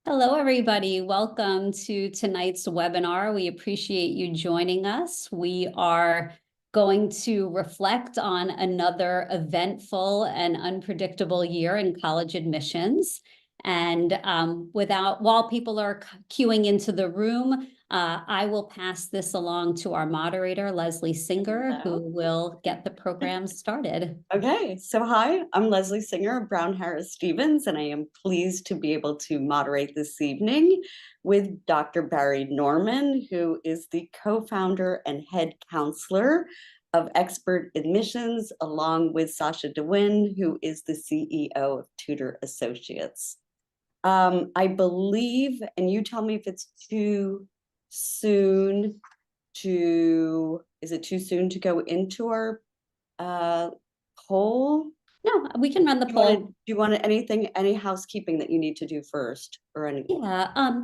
Hello, everybody. Welcome to tonight's webinar. We appreciate you joining us. We are going to reflect on another eventful and unpredictable year in college admissions. And while people are queuing into the room, I will pass this along to our moderator, Leslie Singer, who will get the program started. Okay, so hi, I'm Leslie Singer of Brown Harris Stevens, and I am pleased to be able to moderate this evening with Dr. Bari Norman, who is the co-founder and head counselor of Expert Admissions, along with Sasha DeWind, who is the CEO of Tutor Associates. I believe, and you tell me if it's too soon to, is it too soon to go into our poll? No, we can run the poll. Do you want any housekeeping that you need to do first, or anything? Yeah.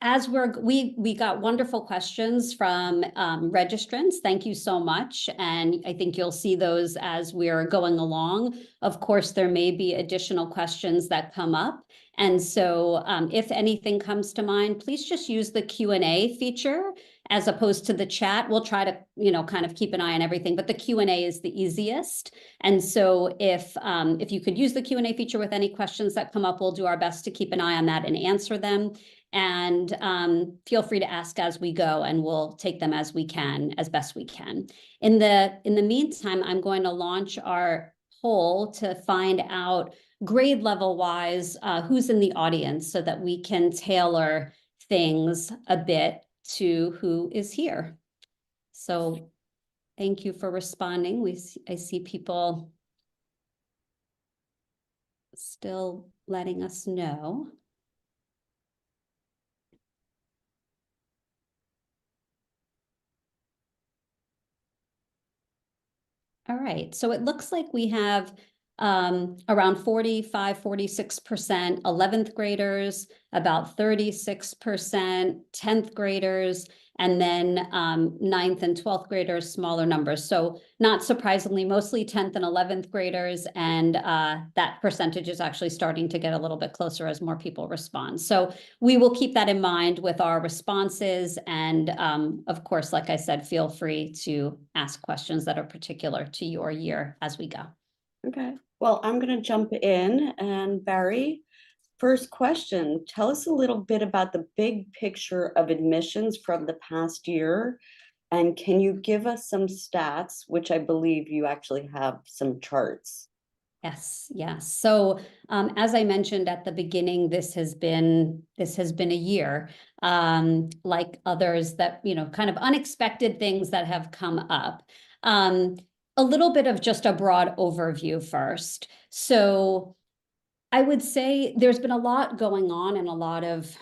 As we got wonderful questions from registrants. Thank you so much. And I think you'll see those as we're going along. Of course, there may be additional questions that come up. And so if anything comes to mind, please just use the Q&A feature as opposed to the chat. We'll try to, kind of keep an eye on everything, but the Q&A is the easiest. And so if you could use the Q&A feature with any questions that come up, we'll do our best to keep an eye on that and answer them. And feel free to ask as we go, and we'll take them as we can, as best we can. In the meantime, I'm going to launch our poll to find out grade level wise who's in the audience, so that we can tailor things a bit to who is here. So thank you for responding. I see people still letting us know. All right, so it looks like we have around 45, 46% 11th graders, about 36% 10th graders, and then 9th and 12th graders, smaller numbers. So not surprisingly, mostly 10th and 11th graders, and that percentage is actually starting to get a little bit closer as more people respond. So we will keep that in mind with our responses. And of course, like I said, feel free to ask questions that are particular to your year as we go. Okay, well, I'm going to jump in. And Bari, first question, tell us a little bit about the big picture of admissions from the past year. And can you give us some stats, which I believe you actually have some charts? Yes. So as I mentioned at the beginning, this has been a year like others that, kind of unexpected things that have come up. A little bit of just a broad overview first. So I would say there's been a lot going on, and a lot of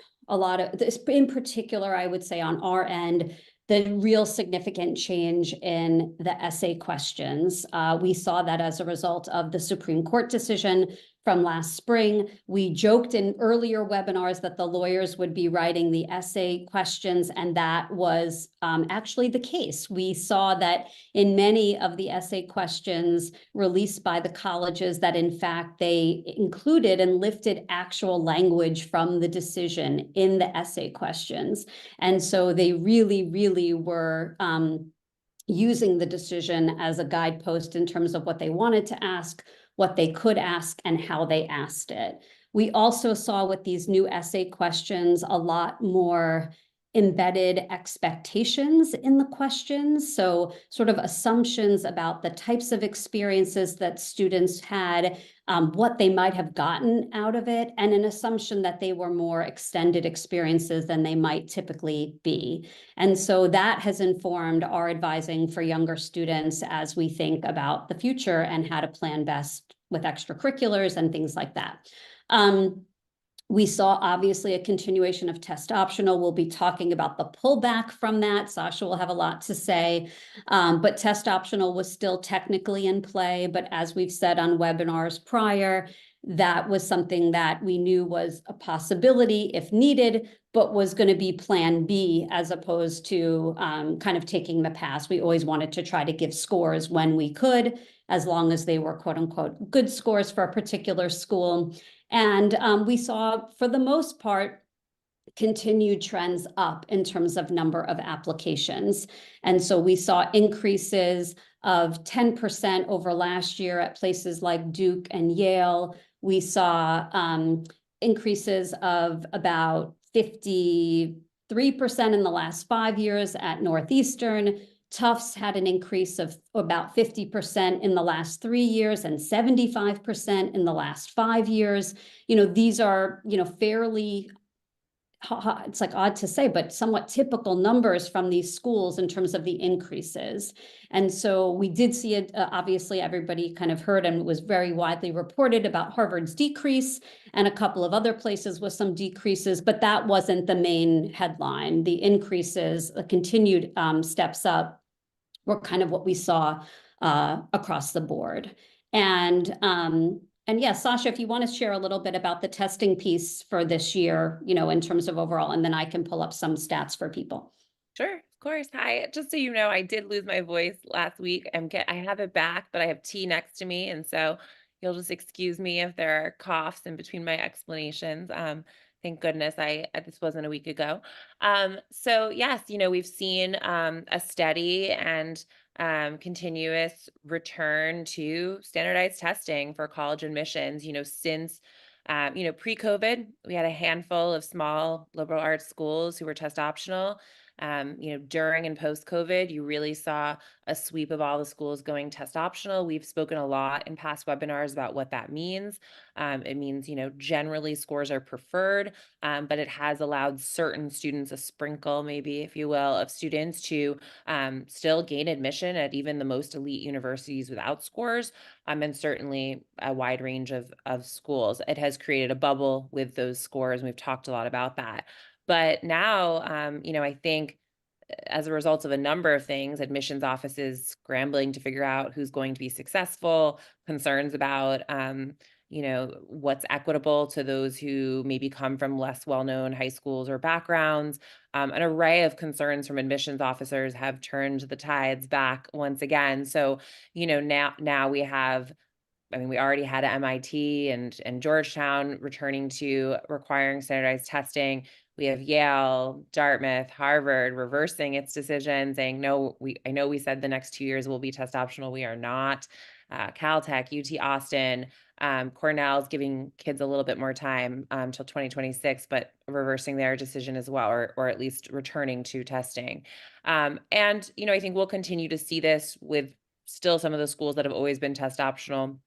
this, in particular, I would say on our end, the real significant change in the essay questions. We saw that as a result of the Supreme Court decision from last spring. We joked in earlier webinars that the lawyers would be writing the essay questions, and that was actually the case. We saw that in many of the essay questions released by the colleges, that in fact they included and lifted actual language from the decision in the essay questions. And so they really were using the decision as a guidepost in terms of what they wanted to ask, what they could ask, and how they asked it. We also saw with these new essay questions a lot more embedded expectations in the questions. So sort of assumptions about the types of experiences that students had, what they might have gotten out of it, and an assumption that they were more extended experiences than they might typically be. And so that has informed our advising for younger students as we think about the future and how to plan best with extracurriculars and things like that. We saw obviously a continuation of test optional. We'll be talking about the pullback from that. Sasha will have a lot to say, but test optional was still technically in play. But as we've said on webinars prior, that was something that we knew was a possibility if needed, but was going to be plan B as opposed to kind of taking the pass. We always wanted to try to give scores when we could, as long as they were quote unquote good scores for a particular school. And we saw, for the most part, continued trends up in terms of number of applications. And so we saw increases of 10% over last year at places like Duke and Yale. We saw increases of about 53% in the last 5 years at Northeastern. Tufts had an increase of about 50% in the last 3 years and 75% in the last 5 years. These are, fairly, it's like odd to say, but somewhat typical numbers from these schools in terms of the increases. And so we did see it, obviously everybody kind of heard, and it was very widely reported about Harvard's decrease and a couple of other places with some decreases, but that wasn't the main headline. The increases, the continued steps up were kind of what we saw across the board. And yeah, Sasha, if you want to share a little bit about the testing piece for this year, in terms of overall, and then I can pull up some stats for people. Sure, of course. Hi, just so you know, I did lose my voice last week. I have it back, but I have tea next to me, and so you'll just excuse me if there are coughs in between my explanations. Thank goodness this wasn't a week ago. So yes, we've seen a steady and continuous return to standardized testing for college admissions. Since pre-COVID, we had a handful of small liberal arts schools who were test optional. During and post-COVID, you really saw a sweep of all the schools going test optional. We've spoken a lot in past webinars about what that means. It means, generally scores are preferred, but it has allowed certain students, a sprinkle maybe, if you will, of students to still gain admission at even the most elite universities without scores, and certainly a wide range of schools. It has created a bubble with those scores, and we've talked a lot about that. But now, I think as a result of a number of things, admissions offices scrambling to figure out who's going to be successful, concerns about, what's equitable to those who maybe come from less well-known high schools or backgrounds. An array of concerns from admissions officers have turned the tides back once again. So, now we have, we already had MIT and Georgetown returning to requiring standardized testing. We have Yale, Dartmouth, Harvard reversing its decision, saying, no, I know we said the next 2 years will be test optional. We are not. Caltech, UT Austin, Cornell's giving kids a little bit more time till 2026, but reversing their decision as well, or at least returning to testing. And, I think we'll continue to see this with still some of the schools that have always been test optional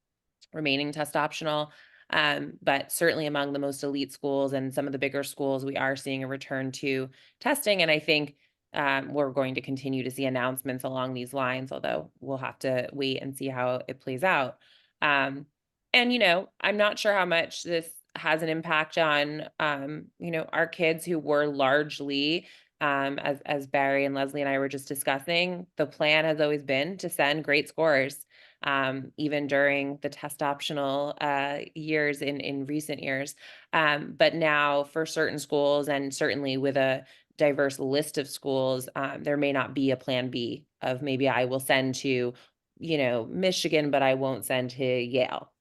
remaining test optional. But certainly among the most elite schools and some of the bigger schools, we are seeing a return to testing. And I think we're going to continue to see announcements along these lines, although we'll have to wait and see how it plays out. And, I'm not sure how much this has an impact on, our kids who were largely, as Bari and Leslie and I were just discussing, the plan has always been to send great scores. Even during the test optional years in recent years. But now for certain schools, and certainly with a diverse list of schools, there may not be a plan B of maybe I will send to, Michigan, but I won't send to Yale.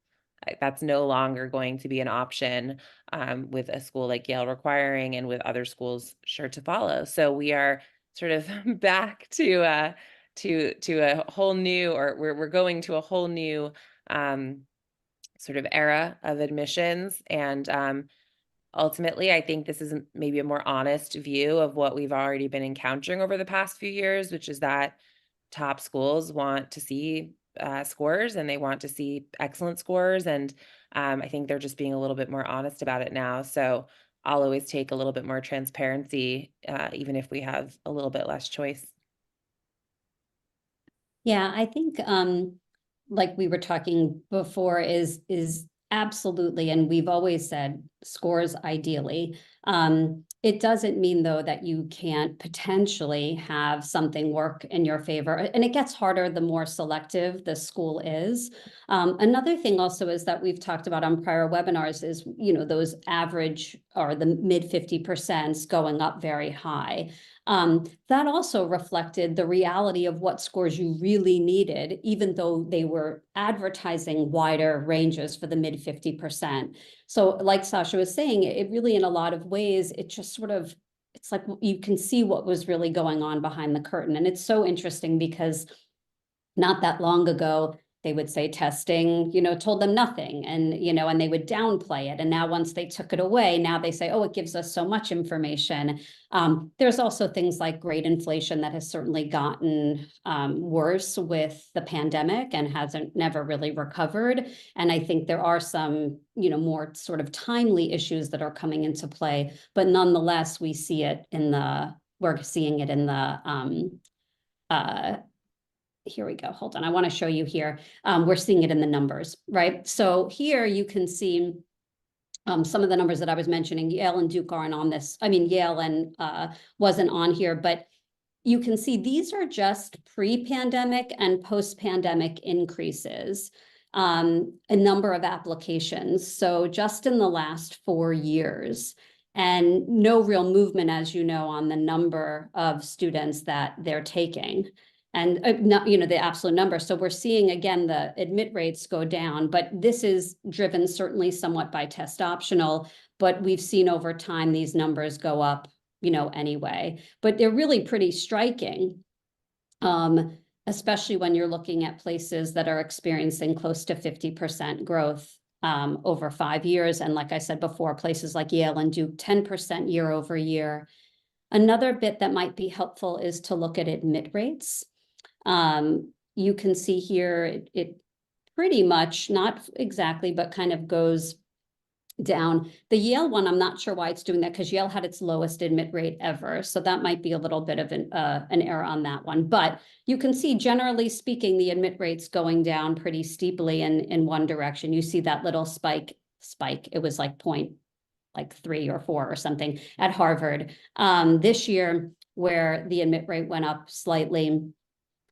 That's no longer going to be an option with a school like Yale requiring, and with other schools sure to follow. So we are sort of back to a whole new, or we're going to a whole new sort of era of admissions. And ultimately, I think this is maybe a more honest view of what we've already been encountering over the past few years, which is that top schools want to see scores, and they want to see excellent scores. And I think they're just being a little bit more honest about it now. So I'll always take a little bit more transparency, even if we have a little bit less choice. Yeah, I think like we were talking before is absolutely, and we've always said scores ideally. It doesn't mean though that you can't potentially have something work in your favor, and it gets harder the more selective the school is. Another thing also is that we've talked about on prior webinars is, those average or the mid 50% going up very high. That also reflected the reality of what scores you really needed, even though they were advertising wider ranges for the mid 50%. So like Sasha was saying, it really, in a lot of ways, it just sort of, it's like you can see what was really going on behind the curtain. And it's so interesting because not that long ago, they would say testing, told them nothing, and, and they would downplay it. And now once they took it away, now they say, oh, it gives us so much information. There's also things like grade inflation that has certainly gotten worse with the pandemic and hasn't never really recovered. And I think there are some, more sort of timely issues that are coming into play, but nonetheless, we're seeing it in the, here we go. Hold on. I want to show you here. We're seeing it in the numbers, right? So here you can see some of the numbers that I was mentioning. Yale and Duke aren't on this. I mean, Yale and wasn't on here, but you can see these are just pre-pandemic and post-pandemic increases, a number of applications. So just in the last 4 years, and no real movement, as you know, on the number of students that they're taking. And not, the absolute number. So we're seeing, again, the admit rates go down, but this is driven certainly somewhat by test optional, but we've seen over time these numbers go up, anyway. But they're really pretty striking, especially when you're looking at places that are experiencing close to 50% growth over 5 years. And like I said before, places like Yale and Duke, 10% year over year. Another bit that might be helpful is to look at admit rates. You can see here, it pretty much, not exactly, but kind of goes down. The Yale one, I'm not sure why it's doing that, because Yale had its lowest admit rate ever. So that might be a little bit of an error on that one. But you can see, generally speaking, the admit rates going down pretty steeply in one direction. You see that little spike. It was like 3 or 4 or something at Harvard this year, where the admit rate went up slightly,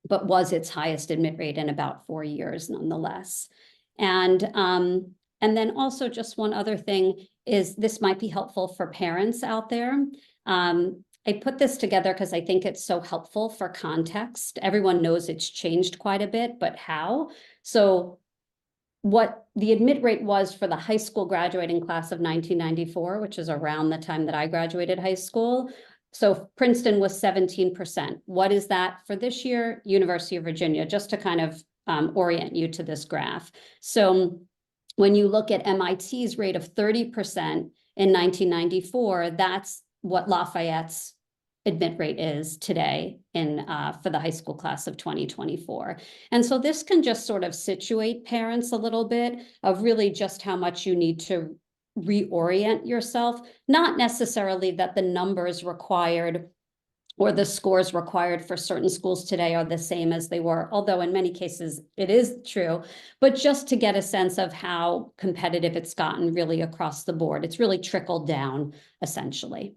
but was its highest admit rate in about 4 years nonetheless. And then also, just one other thing is, this might be helpful for parents out there. I put this together because I think it's so helpful for context. Everyone knows it's changed quite a bit, but how? So what the admit rate was for the high school graduating class of 1994, which is around the time that I graduated high school. So Princeton was 17%. What is that for this year? University of Virginia, just to kind of orient you to this graph. So when you look at MIT's rate of 30% in 1994, that's what Lafayette's admit rate is today for the high school class of 2024. And so this can just sort of situate parents a little bit of really just how much you need to reorient yourself, not necessarily that the numbers required or the scores required for certain schools today are the same as they were, although in many cases it is true, but just to get a sense of how competitive it's gotten really across the board. It's really trickled down, essentially.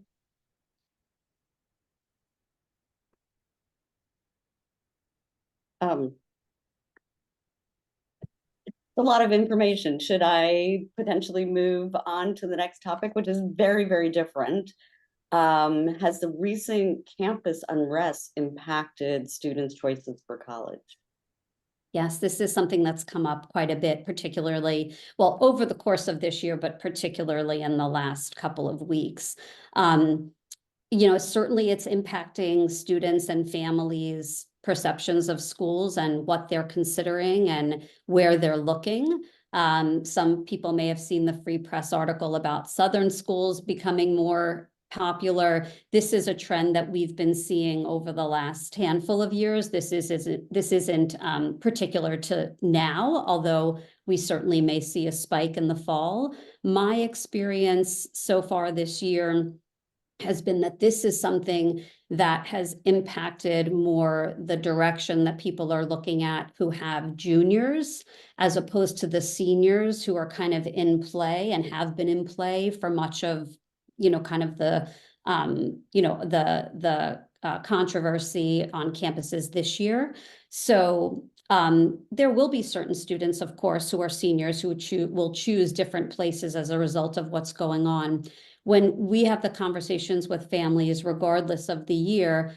A lot of information. Should I potentially move on to the next topic, which is very, very different? Has the recent campus unrest impacted students' choices for college? Yes, this is something that's come up quite a bit, particularly, well, over the course of this year, but particularly in the last couple of weeks. Certainly it's impacting students and families' perceptions of schools and what they're considering and where they're looking. Some people may have seen the Free Press article about Southern schools becoming more popular. This is a trend that we've been seeing over the last handful of years. This isn't particular to now, although we certainly may see a spike in the fall. My experience so far this year has been that this is something that has impacted more the direction that people are looking at who have juniors, as opposed to the seniors who are kind of in play and have been in play for much of, kind of the, controversy on campuses this year. So there will be certain students, of course, who are seniors who will choose different places as a result of what's going on. when we have the conversations with families, regardless of the year,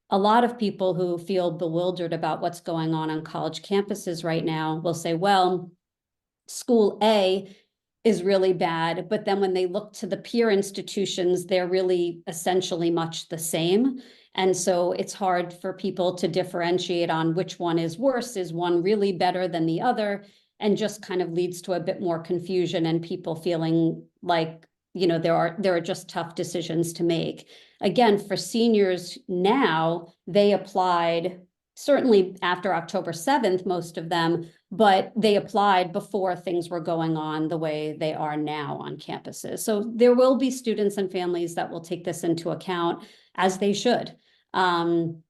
a lot of people who feel bewildered about what's going on college campuses right now will say, well, school A is really bad, but then when they look to the peer institutions, they're really essentially much the same. And so it's hard for people to differentiate on which one is worse. Is one really better than the other? And just kind of leads to a bit more confusion and people feeling like, there are just tough decisions to make. Again, for seniors now, they applied certainly after October 7th, most of them, but they applied before things were going on the way they are now on campuses. So there will be students and families that will take this into account, as they should. And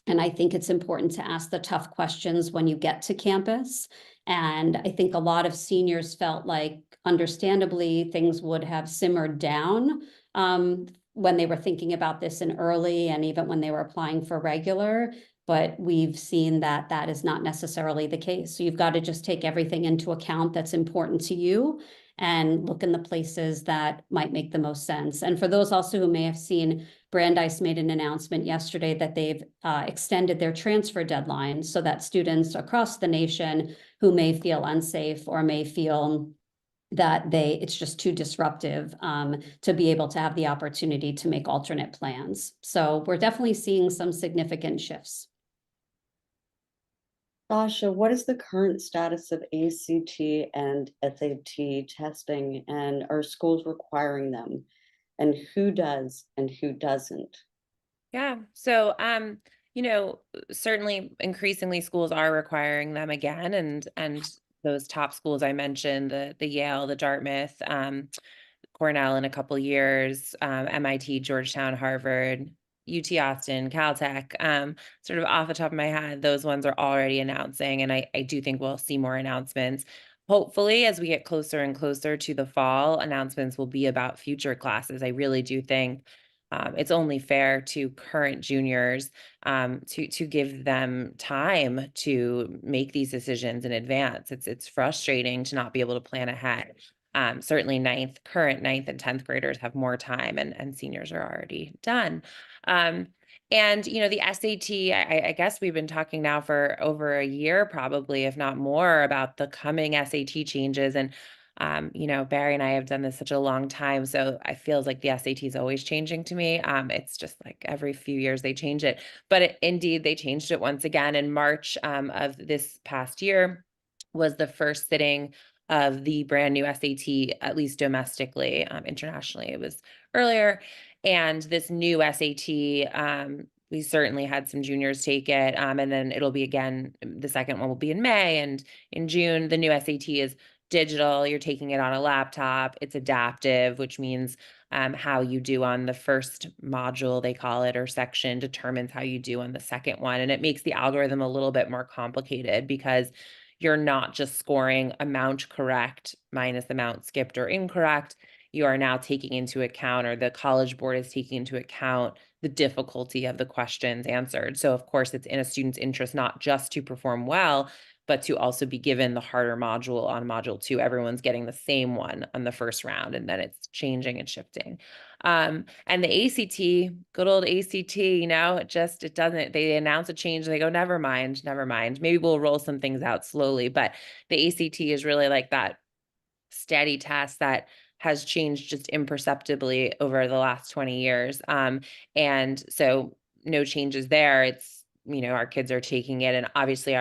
I think it's important to ask the tough questions when you get to campus. And I think a lot of seniors felt like, understandably, things would have simmered down when they were thinking about this in early and even when they were applying for regular. But we've seen that that is not necessarily the case. So you've got to just take everything into account that's important to you and look in the places that might make the most sense. And for those also who may have seen, Brandeis made an announcement yesterday that they've extended their transfer deadline so that students across the nation who may feel unsafe or may feel that it's just too disruptive to be able to have the opportunity to make alternate plans. So we're definitely seeing some significant shifts. Sasha, what is the current status of ACT and SAT testing, and are schools requiring them? And who does and who doesn't? Yeah. So, certainly increasingly schools are requiring them again, and those top schools I mentioned, the Yale, the Dartmouth, Cornell in a couple years, MIT, Georgetown, Harvard, UT Austin, Caltech, sort of off the top of my head, those ones are already announcing, and I do think we'll see more announcements. Hopefully, as we get closer and closer to the fall, announcements will be about future classes. I really do think it's only fair to current juniors to give them time to make these decisions in advance. It's frustrating to not be able to plan ahead. Certainly current ninth and 10th graders have more time, and seniors are already done. And the SAT, I guess we've been talking now for over a year, probably, if not more, about the coming SAT changes. And Bari and I have done this such a long time, so I feels like the SAT is always changing to me. It's just like every few years they change it, but indeed they changed it once again in March of this past year. Was the first sitting of the brand new SAT, at least domestically. Internationally, it was earlier. And this new SAT, we certainly had some juniors take it. And then it'll be again, the second one will be in May, and in June. The new SAT is digital. You're taking it on a laptop. It's adaptive, which means how you do on the first module, they call it, or section, determines how you do on the second one. And it makes the algorithm a little bit more complicated because you're not just scoring amount correct minus amount skipped or incorrect. You are now taking into account, or the College Board is taking into account, the difficulty of the questions answered. So of course, it's in a student's interest not just to perform well, but to also be given the harder module on module 2. Everyone's getting the same one on the first round, and then it's changing and shifting. And the ACT, good old ACT, it doesn't, they announce a change and they go, never mind. Maybe we'll roll some things out slowly, but the ACT is really like that steady test that has changed just imperceptibly over the last 20 years. And so no changes there. It's, our kids are taking it, and obviously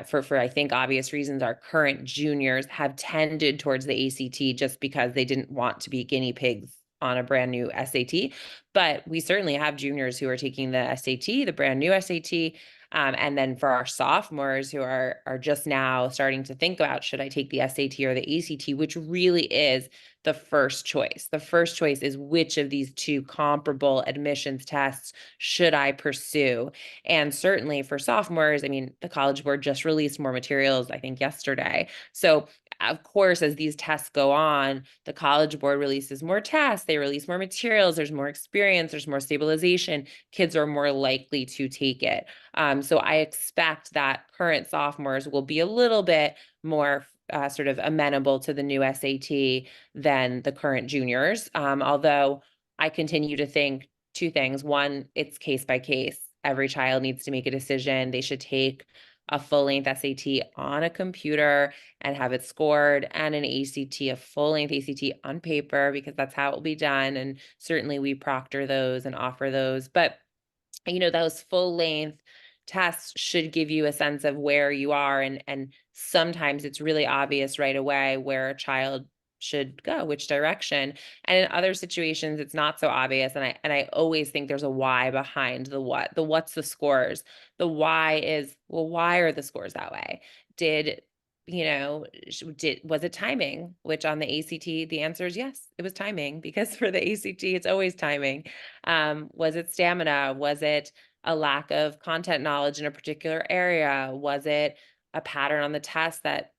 for I think obvious reasons, our current juniors have tended towards the ACT just because they didn't want to be guinea pigs on a brand new SAT. But we certainly have juniors who are taking the SAT, the brand new SAT. And then for our sophomores who are just now starting to think about, should I take the SAT or the ACT, which really is the first choice. The first choice is, which of these two comparable admissions tests should I pursue? And certainly for sophomores, the College Board just released more materials, I think yesterday. So of course, as these tests go on, the College Board releases more tests, they release more materials, there's more experience, there's more stabilization, kids are more likely to take it. So I expect that current sophomores will be a little bit more sort of amenable to the new SAT than the current juniors. Although I continue to think two things. One, it's case by case. Every child needs to make a decision. They should take a full-length SAT on a computer and have it scored, and an ACT, a full-length ACT on paper, because that's how it will be done. And certainly we proctor those and offer those. But, you know, those full-length tests should give you a sense of where you are. And sometimes it's really obvious right away where a child should go, which direction. And in other situations, it's not so obvious. And I always think there's a why behind the what. The what's the scores. The why is, well, why are the scores that way? Was it timing? Which on the ACT, the answer is yes, it was timing, because for the ACT, it's always timing. Was it stamina? Was it a lack of content knowledge in a particular area? Was it a pattern on the test that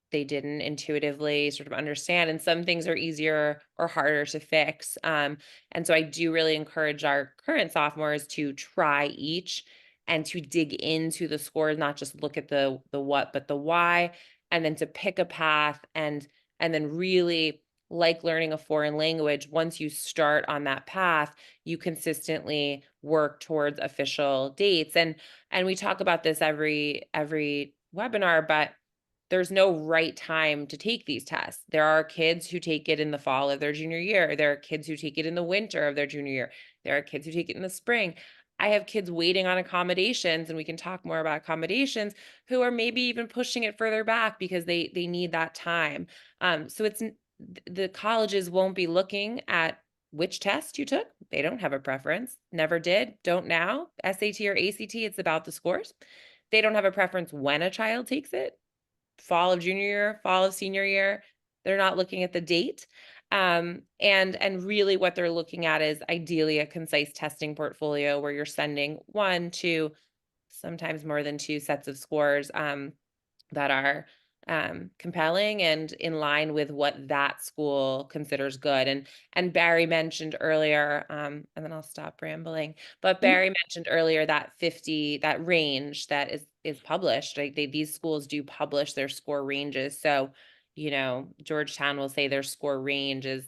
they didn't intuitively sort of understand? And some things are easier or harder to fix. And so I do really encourage our current sophomores to try each and to dig into the scores, not just look at the what, but the why, and then to pick a path and then really, like learning a foreign language, once you start on that path, you consistently work towards official dates. And we talk about this every webinar, but there's no right time to take these tests. There are kids who take it in the fall of their junior year. There are kids who take it in the winter of their junior year. There are kids who take it in the spring. I have kids waiting on accommodations, and we can talk more about accommodations, who are maybe even pushing it further back because they need that time. So the colleges won't be looking at which test you took. They don't have a preference, never did, don't now. SAT or ACT, it's about the scores. They don't have a preference when a child takes it. Fall of junior year, fall of senior year. They're not looking at the date. And really what they're looking at is ideally a concise testing portfolio where you're sending 1, 2, sometimes more than 2 sets of scores that are compelling and in line with what that school considers good. And Bari mentioned earlier, and then I'll stop rambling, but Bari mentioned earlier that 50, that range that is published. Like these schools do publish their score ranges. So, you know, Georgetown will say their score range is,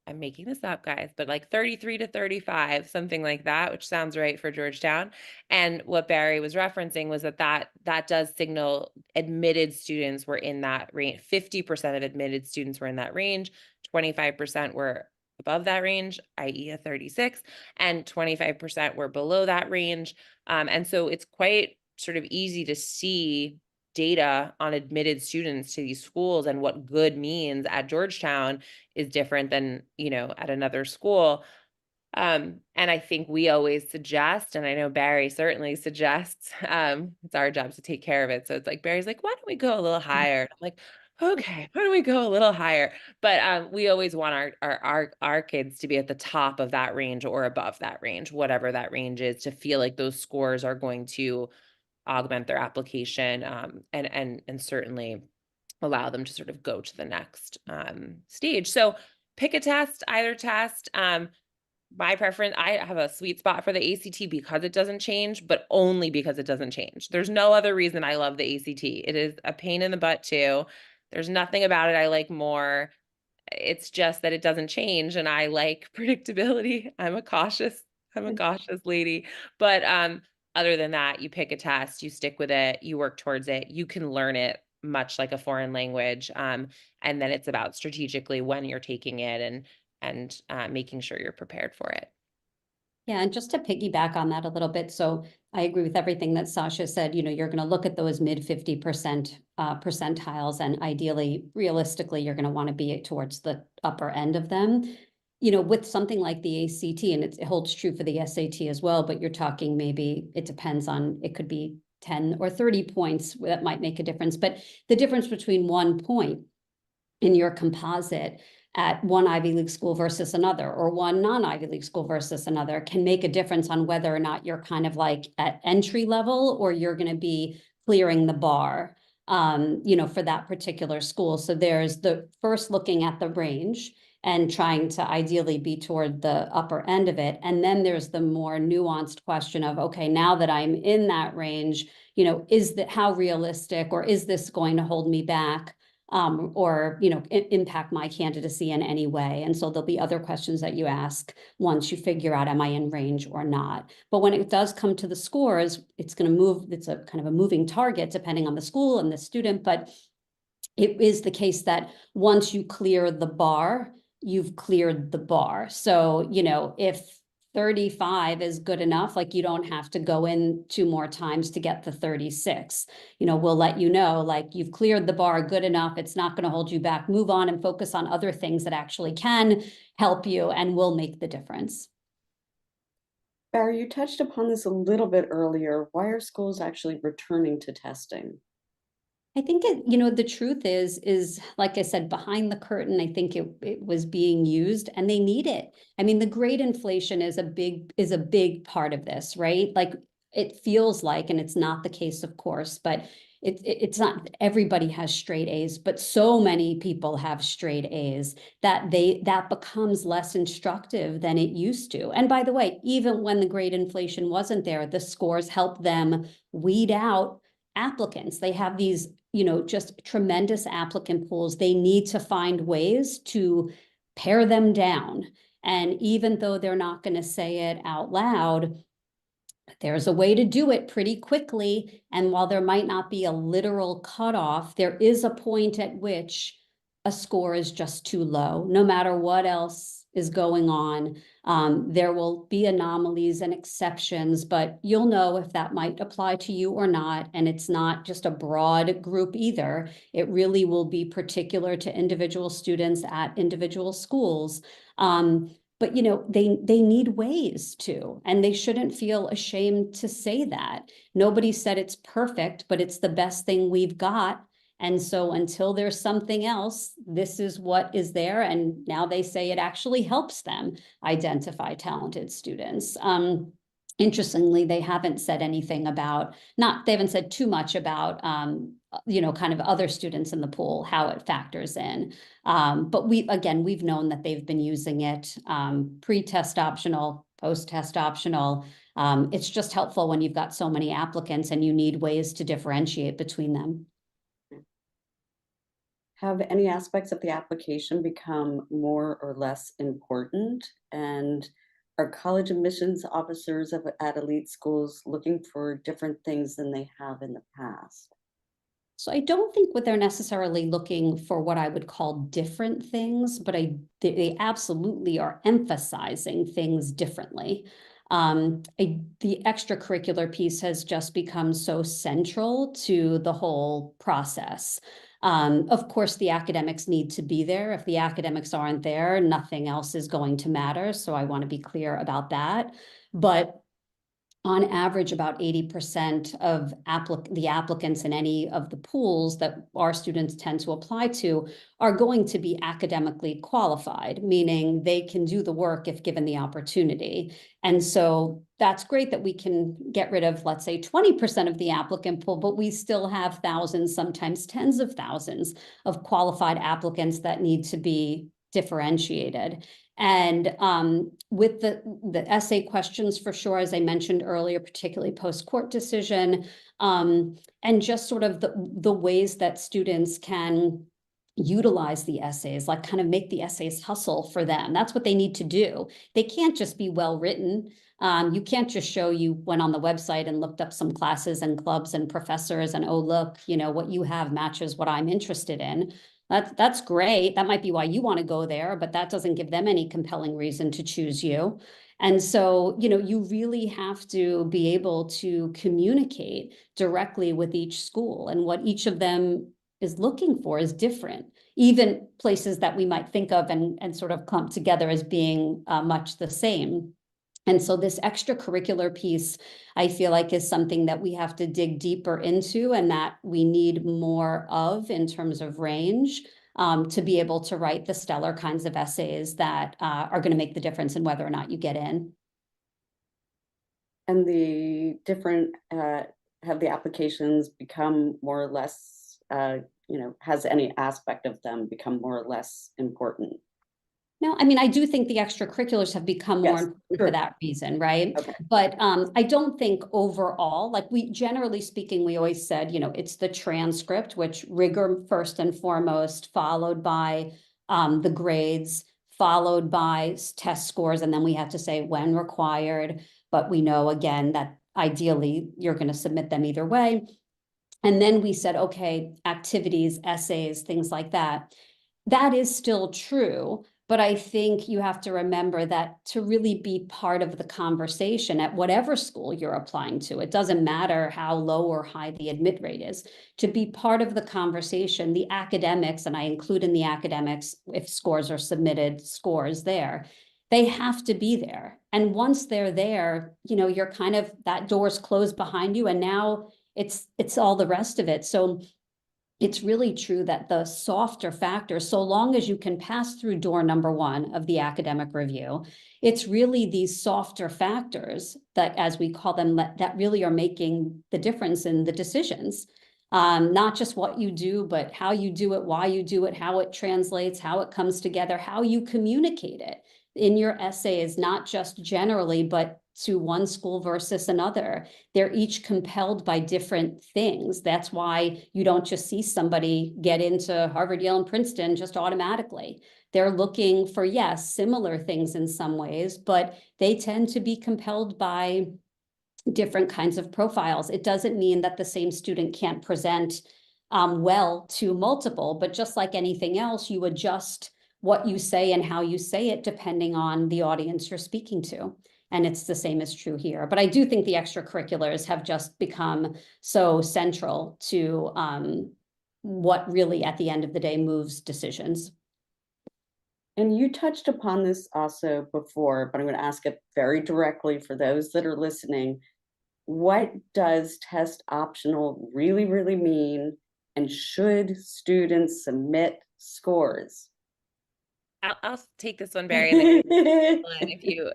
I'm making this up, guys, but like 33 to 35, something like that, which sounds right for Georgetown. And what Bari was referencing was that does signal admitted students were in that range. 50% of admitted students were in that range. 25% were above that range, i.e. a 36, and 25% were below that range. And so it's quite sort of easy to see data on admitted students to these schools, and what good means at Georgetown is different than, you know, at another school. And I think we always suggest, and I know Bari certainly suggests, it's our job to take care of it. So it's like, Bari's like, why don't we go a little higher? And I'm like, okay, why don't we go a little higher? But we always want our kids to be at the top of that range or above that range, whatever that range is, to feel like those scores are going to augment their application, and certainly allow them to sort of go to the next stage. So pick a test, either test. My preference, I have a sweet spot for the ACT because it doesn't change, but only because it doesn't change. There's no other reason I love the ACT. It is a pain in the butt too. There's nothing about it I like more. It's just that it doesn't change, and I like predictability. I'm a cautious lady. But other than that, you pick a test, you stick with it, you work towards it, you can learn it much like a foreign language. And then it's about strategically when you're taking it and making sure you're prepared for it. Yeah, and just to piggyback on that a little bit, so I agree with everything that Sasha said. You know, you're going to look at those mid 50% percentiles, and ideally, realistically, you're going to want to be towards the upper end of them. You know, with something like the ACT, and it holds true for the SAT as well, but you're talking maybe, it depends on, it could be 10 or 30 points that might make a difference. But the difference between 1 point in your composite at one Ivy League school versus another, or one non-Ivy League school versus another, can make a difference on whether or not you're kind of like at entry level or you're going to be clearing the bar. for that particular school. So there's the first looking at the range and trying to ideally be toward the upper end of it. And then there's the more nuanced question of, okay, now that I'm in that range, is that how realistic, or is this going to hold me back? Or impact my candidacy in any way. And so there'll be other questions that you ask once you figure out, am I in range or not? But when it does come to the scores, it's going to move. It's a kind of a moving target depending on the school and the student. But it is the case that once you clear the bar, you've cleared the bar. So, if 35 is good enough, like, you don't have to go in 2 more times to get the 36. We'll let you know, like, you've cleared the bar good enough. It's not going to hold you back. Move on and focus on other things that actually can help you and will make the difference. Barry, you touched upon this a little bit earlier. Why are schools actually returning to testing? I think the truth is, like I said, behind the curtain, I think it was being used and they need it. I mean, the grade inflation is a big part of this, right? Like, it feels like, and it's not the case, of course, but it's not everybody has straight A's, but so many people have straight A's that becomes less instructive than it used to. And by the way, even when the grade inflation wasn't there, the scores help them weed out applicants. They have these, just tremendous applicant pools. They need to find ways to pare them down. And even though they're not going to say it out loud, there's a way to do it pretty quickly. And while there might not be a literal cutoff, there is a point at which a score is just too low, no matter what else is going on. There will be anomalies and exceptions, but you'll know if that might apply to you or not. And it's not just a broad group either. It really will be particular to individual students at individual schools. But they need ways to, and they shouldn't feel ashamed to say that. Nobody said it's perfect, but it's the best thing we've got. And so until there's something else, this is what is there. And now they say it actually helps them identify talented students. Interestingly, they haven't said anything about, they haven't said too much about, kind of other students in the pool, how it factors in. But we've known that they've been using it pre-test optional, post-test optional. It's just helpful when you've got so many applicants and you need ways to differentiate between them. Have any aspects of the application become more or less important? And are college admissions officers at elite schools looking for different things than they have in the past? So I don't think what they're necessarily looking for what I would call different things, but they absolutely are emphasizing things differently. The extracurricular piece has just become so central to the whole process. Of course, the academics need to be there. If the academics aren't there, nothing else is going to matter. So I want to be clear about that. But on average, about 80% of the applicants in any of the pools that our students tend to apply to are going to be academically qualified, meaning they can do the work if given the opportunity. And so that's great that we can get rid of, let's say, 20% of the applicant pool, but we still have thousands, sometimes tens of thousands of qualified applicants that need to be differentiated. And with the essay questions, for sure, as I mentioned earlier, particularly post-court decision, and just sort of the ways that students can utilize the essays, like kind of make the essays hustle for them. That's what they need to do. They can't just be well written. You can't just show you went on the website and looked up some classes and clubs and professors and, oh, look, what you have matches what I'm interested in. That's great. That might be why you want to go there, but that doesn't give them any compelling reason to choose you. And so, you really have to be able to communicate directly with each school, and what each of them is looking for is different. Even places that we might think of and sort of clump together as being much the same. And so this extracurricular piece, I feel like, is something that we have to dig deeper into and that we need more of in terms of range to be able to write the stellar kinds of essays that are going to make the difference in whether or not you get in. And the different, have the applications become more or less has any aspect of them become more or less important? No, I mean, I do think the extracurriculars have become more Yes, important sure. for that reason, right? Okay. But I don't think overall, like we generally speaking, we always said, it's the transcript, which rigor first and foremost, followed by the grades, followed by test scores, and then we have to say when required. But we know again that ideally you're going to submit them either way. And then we said, okay, activities, essays, things like that. That is still true. But I think you have to remember that to really be part of the conversation at whatever school you're applying to, it doesn't matter how low or high the admit rate is, to be part of the conversation, the academics, and I include in the academics, if scores are submitted, scores there, they have to be there. And once they're there, you're kind of, that door's closed behind you, and now it's all the rest of it. So it's really true that the softer factors, so long as you can pass through door number one of the academic review, it's really these softer factors that, as we call them, that really are making the difference in the decisions. Not just what you do, but how you do it, why you do it, how it translates, how it comes together, how you communicate it in your essays, not just generally, but to one school versus another. They're each compelled by different things. That's why you don't just see somebody get into Harvard, Yale, and Princeton just automatically. They're looking for, yes, similar things in some ways, but they tend to be compelled by different kinds of profiles. It doesn't mean that the same student can't present well to multiple, but just like anything else, you adjust what you say and how you say it depending on the audience you're speaking to. And it's the same is true here. But I do think the extracurriculars have just become so central to what really, at the end of the day, moves decisions. And you touched upon this also before, but I'm going to ask it very directly for those that are listening. What does test optional really, really mean? And should students submit scores? I'll take this one, Barry, and then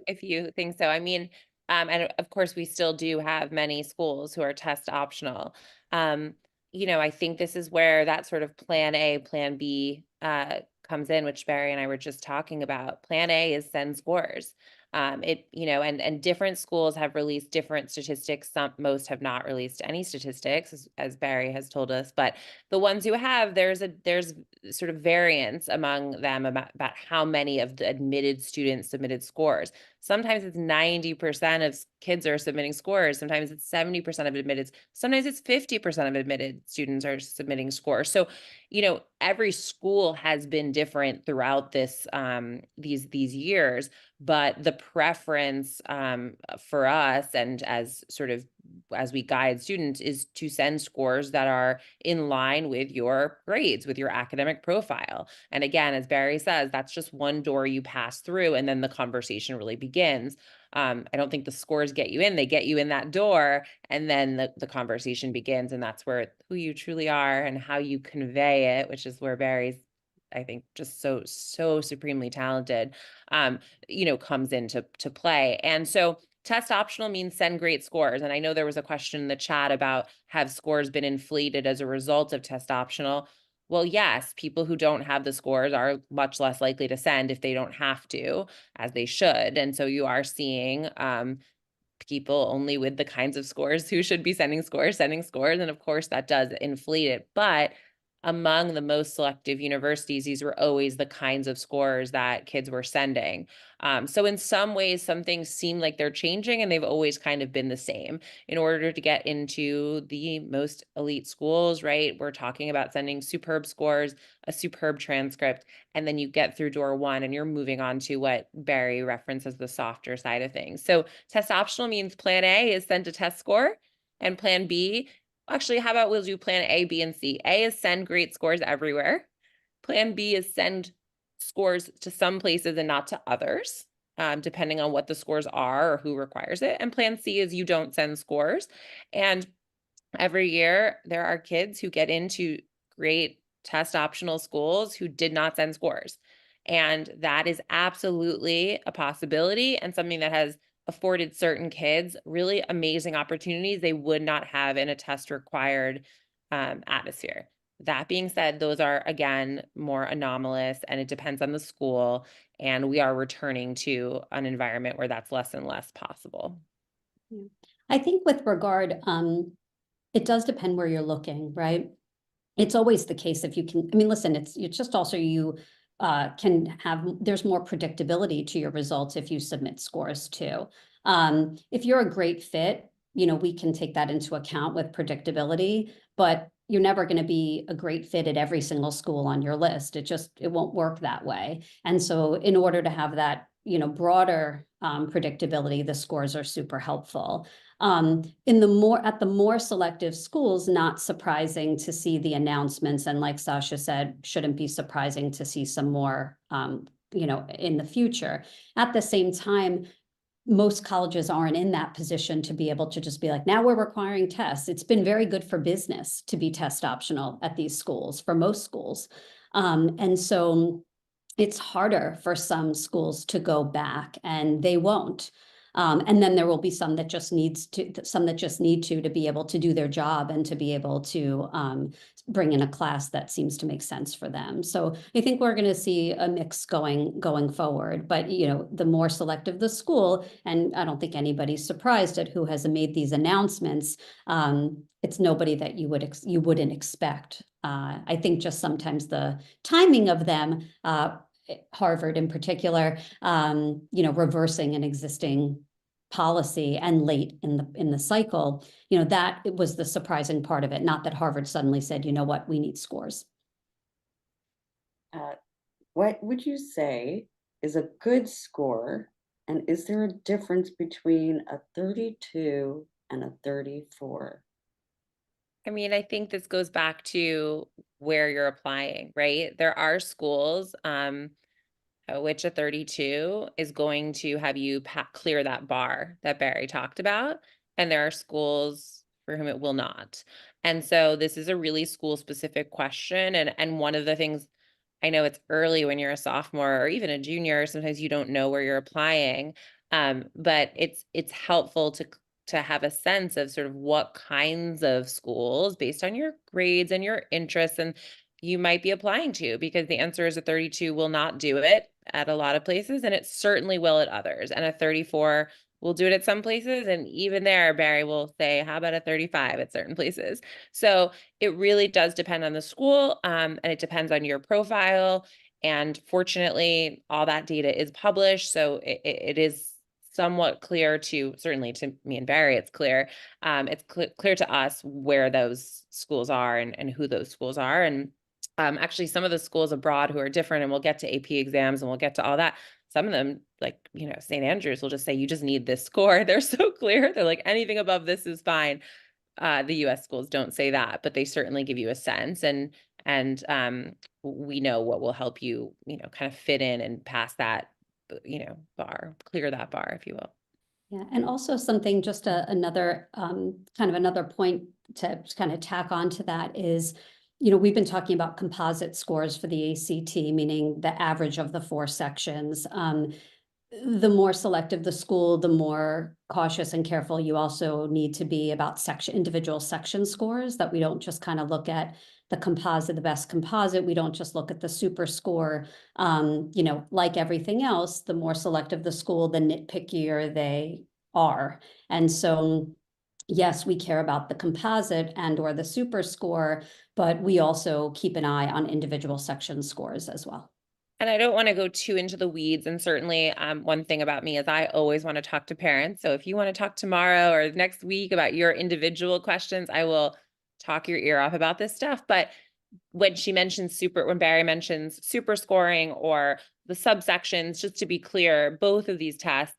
if you think so. I mean, and of course we still do have many schools who are test optional. I think this is where that sort of plan A, plan B comes in, which Barry and I were just talking about. Plan A is send scores. And different schools have released different statistics. Most have not released any statistics, as Barry has told us, but the ones who have, there's sort of variance among them about how many of the admitted students submitted scores. Sometimes it's 90% of kids are submitting scores. Sometimes it's 70% of admitted. Sometimes it's 50% of admitted students are submitting scores. So, every school has been different throughout this these years, but the preference for us, and as we guide students, is to send scores that are in line with your grades, with your academic profile. And again, as Barry says, that's just one door you pass through, and then the conversation really begins. I don't think the scores get you in, they get you in that door, and then the conversation begins. And that's where who you truly are and how you convey it, which is where Barry's, I think, just so supremely talented, comes into play. And so test optional means send great scores. And I know there was a question in the chat about, have scores been inflated as a result of test optional? Well, yes, people who don't have the scores are much less likely to send if they don't have to, as they should. And so you are seeing people only with the kinds of scores who should be sending scores. And of course that does inflate it. But among the most selective universities, these were always the kinds of scores that kids were sending. So in some ways, some things seem like they're changing, and they've always kind of been the same. In order to get into the most elite schools, right, we're talking about sending superb scores, a superb transcript, and then you get through door one and you're moving on to what Barry references the softer side of things. So test optional means plan A is send a test score, and plan B, actually, how about we'll do plan A, B, and C. A is send great scores everywhere. Plan B is send scores to some places and not to others, depending on what the scores are or who requires it. And plan C is you don't send scores. And every year there are kids who get into great test optional schools who did not send scores. And that is absolutely a possibility, and something that has afforded certain kids really amazing opportunities they would not have in a test required atmosphere. That being said, those are, again, more anomalous, and it depends on the school, and we are returning to an environment where that's less and less possible. I think with regard, it does depend where you're looking, right? It's always the case if you can, I mean, listen, it's just also you can have, there's more predictability to your results if you submit scores too. If you're a great fit, we can take that into account with predictability, but you're never going to be a great fit at every single school on your list. It won't work that way. And so in order to have that, broader predictability, the scores are super helpful. At the more selective schools, not surprising to see the announcements, and like Sasha said, shouldn't be surprising to see some more, in the future. At the same time, most colleges aren't in that position to be able to just be like, now we're requiring tests. It's been very good for business to be test optional at these schools, for most schools. And so it's harder for some schools to go back, and they won't. And then there will be some that just need to be able to do their job and to be able to bring in a class that seems to make sense for them. So I think we're going to see a mix going forward. But the more selective the school, and I don't think anybody's surprised at who has made these announcements. It's nobody that you wouldn't expect. I think just sometimes the timing of them. Harvard in particular, reversing an existing policy and late in the cycle, that was the surprising part of it. Not that Harvard suddenly said, you know what, we need scores. What would you say is a good score? And is there a difference between a 32 and a 34? I mean, I think this goes back to where you're applying, right? There are schools, which a 32 is going to have you clear that bar that Bari talked about. And there are schools for whom it will not. And so this is a really school specific question. And one of the things, I know it's early when you're a sophomore or even a junior, sometimes you don't know where you're applying. But it's helpful to have a sense of sort of what kinds of schools based on your grades and your interests and you might be applying to, because the answer is a 32 will not do it at a lot of places, and it certainly will at others. And a 34 will do it at some places. And even there, Bari will say, how about a 35 at certain places? So it really does depend on the school, and it depends on your profile. And fortunately, all that data is published. So it is somewhat clear certainly to me and Bari, it's clear. It's clear to us where those schools are and who those schools are. And actually some of the schools abroad who are different, and we'll get to AP exams and we'll get to all that. Some of them, like, St. Andrews will just say, you just need this score. They're so clear. They're like, anything above this is fine. The US schools don't say that, but they certainly give you a sense. And we know what will help you, kind of fit in and pass that, bar, clear that bar, if you will. Yeah, and also something, just another another point to kind of tack on to that is, we've been talking about composite scores for the ACT, meaning the average of the 4 sections. The more selective the school, the more cautious and careful you also need to be about individual section scores, that we don't just kind of look at the composite, the best composite. We don't just look at the super score. Like everything else, the more selective the school, the nitpickier they are. And so, yes, we care about the composite or the super score, but we also keep an eye on individual section scores as well. And I don't want to go too into the weeds. And certainly one thing about me is I always want to talk to parents. So if you want to talk tomorrow or next week about your individual questions, I will talk your ear off about this stuff. But when Bari mentions super scoring or the subsections, just to be clear, both of these tests,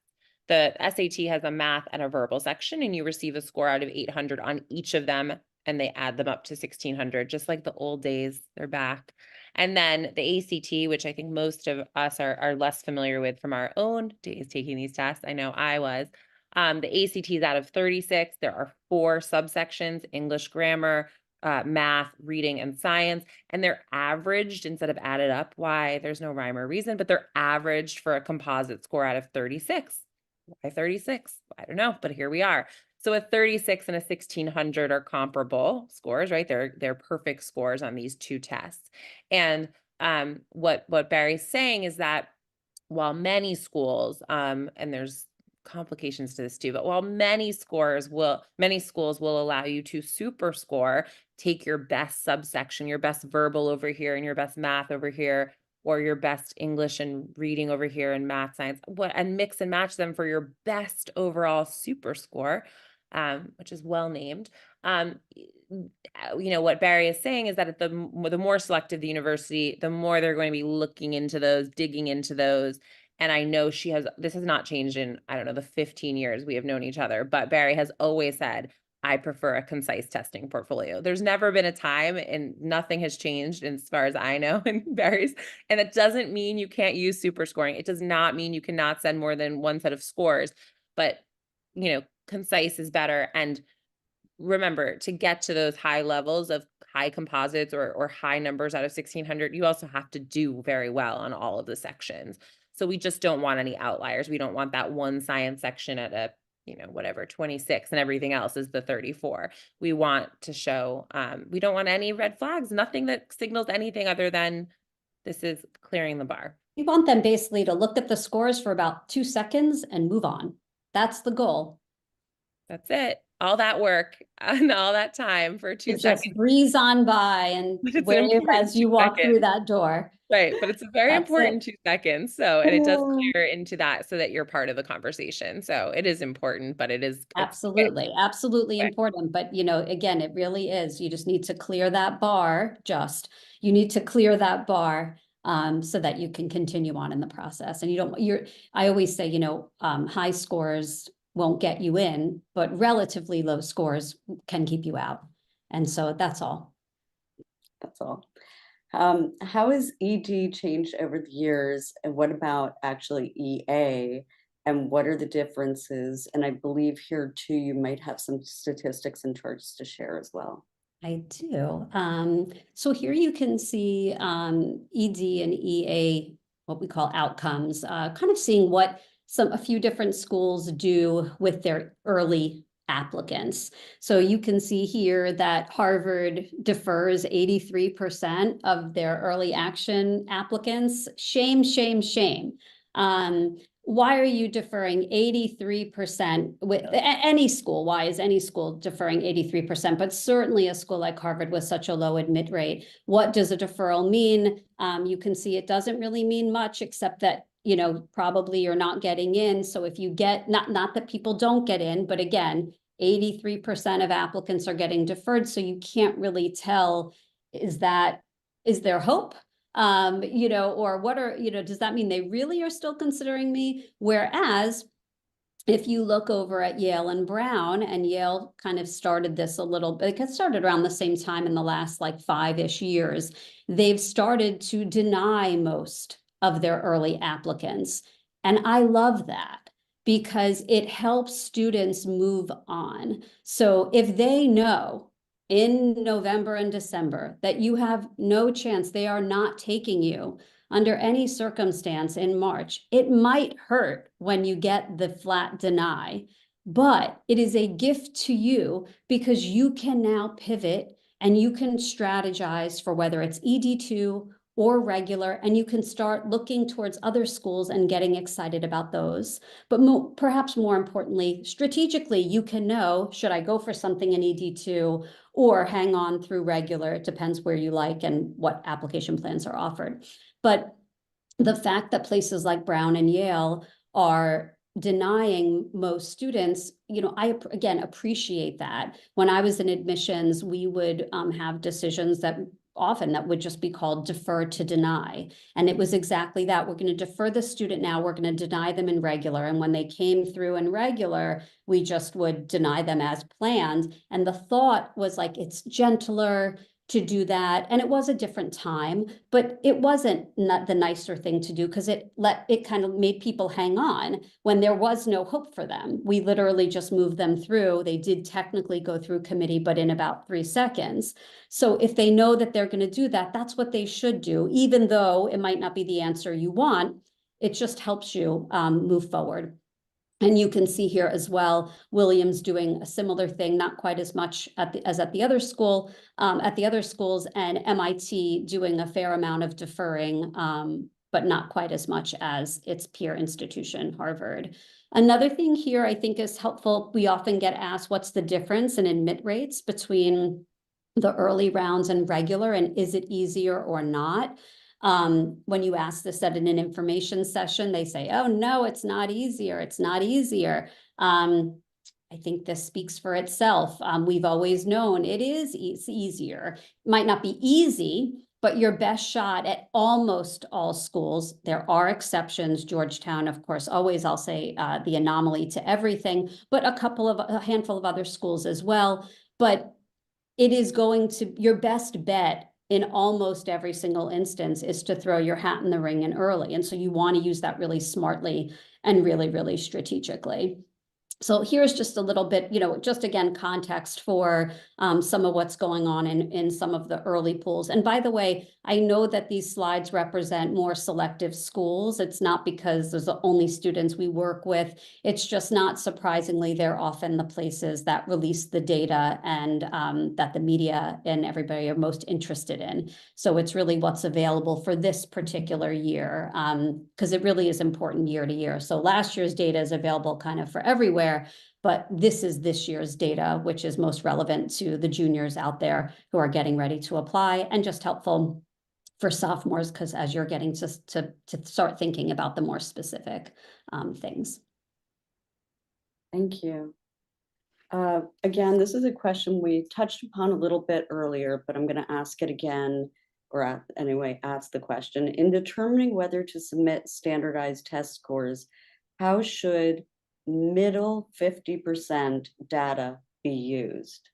the SAT has a math and a verbal section, and you receive a score out of 800 on each of them, and they add them up to 1600, just like the old days. They're back. And then the ACT, which I think most of us are less familiar with from our own days taking these tests. I know I was. The ACT is out of 36. There are 4 subsections: English, grammar, math, reading, and science. And they're averaged instead of added up. Why? There's no rhyme or reason, but they're averaged for a composite score out of 36. Why 36? I don't know, but here we are. So a 36 and a 1600 are comparable scores, right? They're perfect scores on these two tests. And what Barry's saying is that while many schools, and there's complications to this too, but while many schools will allow you to super score, take your best subsection, your best verbal over here and your best math over here, or your best English and reading over here and math science, and mix and match them for your best overall super score, which is well named. What Barry is saying is that at the more selective the university, the more they're going to be looking into those, digging into those. And I know this has not changed in, I don't know, the 15 years we have known each other, but Barry has always said, I prefer a concise testing portfolio. There's never been a time, and nothing has changed as far as I know in Barry's. And that doesn't mean you can't use super scoring. It does not mean you cannot send more than one set of scores, but concise is better. And remember, to get to those high levels of high composites or high numbers out of 1600, you also have to do very well on all of the sections. So we just don't want any outliers. We don't want that one science section at a, whatever, 26 and everything else is the 34. We want to show, we don't want any red flags, nothing that signals anything other than this is clearing the bar. You want them basically to look at the scores for about 2 seconds and move on. That's the goal. That's it. All that work and all that time for 2 seconds. Just breeze on by and wave as you walk through that door. Right, but it's a very important 2 seconds. So, and it does clear into that so that you're part of the conversation. So it is important, but absolutely important. But again, it really is. You just need to clear that bar. You need to clear that bar so that you can continue on in the process. And I always say, high scores won't get you in, but relatively low scores can keep you out. And so that's all. That's all. How has ED changed over the years? And what about actually EA? And what are the differences? And I believe here too, you might have some statistics and charts to share as well. I do. So here you can see ED and EA, what we call outcomes, kind of seeing what a few different schools do with their early applicants. So you can see here that Harvard defers 83% of their early action applicants. Shame, shame, shame. Why are you deferring 83% with any school? Why is any school deferring 83%? But certainly a school like Harvard with such a low admit rate. What does a deferral mean? You can see it doesn't really mean much, except that probably you're not getting in. So if you get, not that people don't get in, but again, 83% of applicants are getting deferred. So you can't really tell, is there hope? Or what are, does that mean they really are still considering me? Whereas if you look over at Yale and Brown, and Yale kind of started this a little bit, it started around the same time in the last like 5-ish years, they've started to deny most of their early applicants. And I love that because it helps students move on. So if they know in November and December that you have no chance, they are not taking you under any circumstance in March, it might hurt when you get the flat deny, but it is a gift to you because you can now pivot and you can strategize for whether it's ED2 or regular, and you can start looking towards other schools and getting excited about those. But perhaps more importantly, strategically, you can know, should I go for something in ED2 or hang on through regular? It depends where you like and what application plans are offered. But the fact that places like Brown and Yale are denying most students, I again appreciate that. When I was in admissions, we would have decisions that would just be called defer to deny. And it was exactly that. We're going to defer the student now. We're going to deny them in regular. And when they came through in regular, we just would deny them as planned. And the thought was like, it's gentler to do that. And it was a different time, but it wasn't not the nicer thing to do because it kind of made people hang on when there was no hope for them. We literally just moved them through. They did technically go through committee, but in about 3 seconds. So if they know that they're going to do that, that's what they should do, even though it might not be the answer you want. It just helps you move forward. And you can see here as well, Williams doing a similar thing, not quite as much as at the other school, at the other schools, and MIT doing a fair amount of deferring, but not quite as much as its peer institution, Harvard. Another thing here I think is helpful. We often get asked, what's the difference in admit rates between the early rounds and regular, and is it easier or not? When you ask this at an information session, they say, oh, no, it's not easier. It's not easier. I think this speaks for itself. We've always known it's easier. It might not be easy, but your best shot at almost all schools. There are exceptions. Georgetown, of course, always, I'll say, the anomaly to everything, but a handful of other schools as well. But it is going to, your best bet in almost every single instance is to throw your hat in the ring and early. And so you want to use that really smartly and really, really strategically. So here's just a little bit, just again, context for some of what's going on in some of the early pools. And by the way, I know that these slides represent more selective schools. It's not because those are the only students we work with. It's just not surprisingly, they're often the places that release the data and that the media and everybody are most interested in. So it's really what's available for this particular year, because it really is important year to year. So last year's data is available kind of for everywhere, but this is this year's data, which is most relevant to the juniors out there who are getting ready to apply, and just helpful for sophomores, because as you're getting to start thinking about the more specific things. Thank you. Again, this is a question we touched upon a little bit earlier, but I'm going to ask it again, or anyway, ask the question. In determining whether to submit standardized test scores, how should middle 50% data be used?